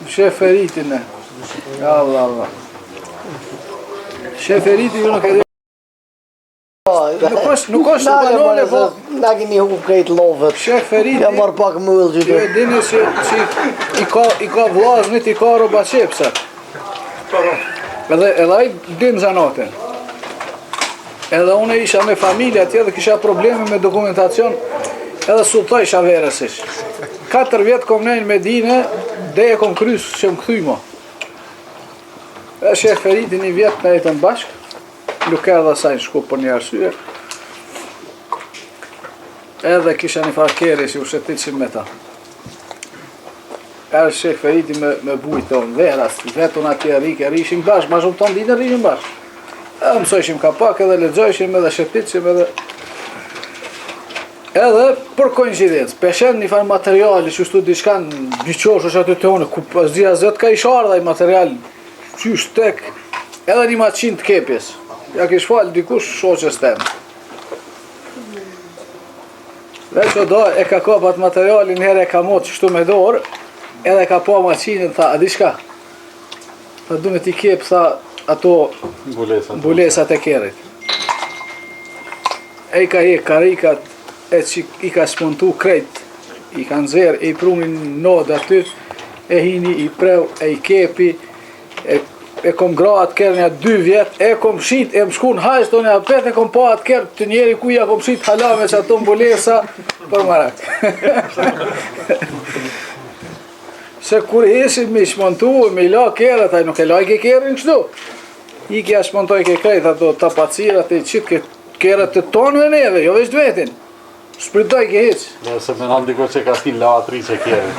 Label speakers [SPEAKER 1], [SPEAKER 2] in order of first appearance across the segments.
[SPEAKER 1] Sheferitin e. Allah. Sheferiti ju nuk e dhe. Nuk është të banone, po...
[SPEAKER 2] Na keni hu krejt lovët.
[SPEAKER 1] Sheferiti...
[SPEAKER 2] Ja marr pak mëll që
[SPEAKER 1] Ju e dini që i ka vlaznit, i ka roba qepsat. Edhe ai din zanatin. Edhe une isha me familja atje dhe kisha probleme me dokumentacion, edhe sultoj isha verësish. 4 vjetë kom nejnë Medine, dhe e kom krysë që më këthymo. E Sheferiti një vjetë në jetën bashkë, nuk e dhe sajnë shku për një arsye. Edhe kisha një farkeri si u shetiqim me ta. Erë Sheferiti me bujton, veras, vetën atje rike, rishim bashkë, ma shumë tonë dinë rishim bashkë. Edhe mësojshim ka pak, edhe lexojshim, edhe shetiqim, edhe për koincidencë, peshen një farë materiali që shtu diçkan dyqosh është aty të une, ku pas dhja zët ka ish ardha i material, qysh tek, edhe një maqin të kepjes. Ja kish falë dikush shoqës temë. Dhe që do e ka kapat materialin, herë e ka motë qështu me dorë, edhe ka pa maqinin, tha, a di shka? Tha, du me t'i kep, tha, ato mbulesat e kerit. E i ka karikat, e që i ka spontu krejt, i ka nëzirë, e i prunin nodë aty, e hini, i preu, e i kepi, e kom gra atë kërë një 2 vjetë, e kom shit, e më shkun hajës të një apet, e kom pa atë kërë të njeri kuja kom shit halame që ato mbulesa për marak. Se kur esim me shmontu, me i la kërët, a nuk e lajke kërën kështu. I kja shmontoj ke krejt ato tapacirat e qitë kërët të tonë me neve, jo veç dvetin. Shpritoj ke heq.
[SPEAKER 3] Nëse me në ndiko që ka sti latri që kërën.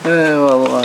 [SPEAKER 1] E, valla.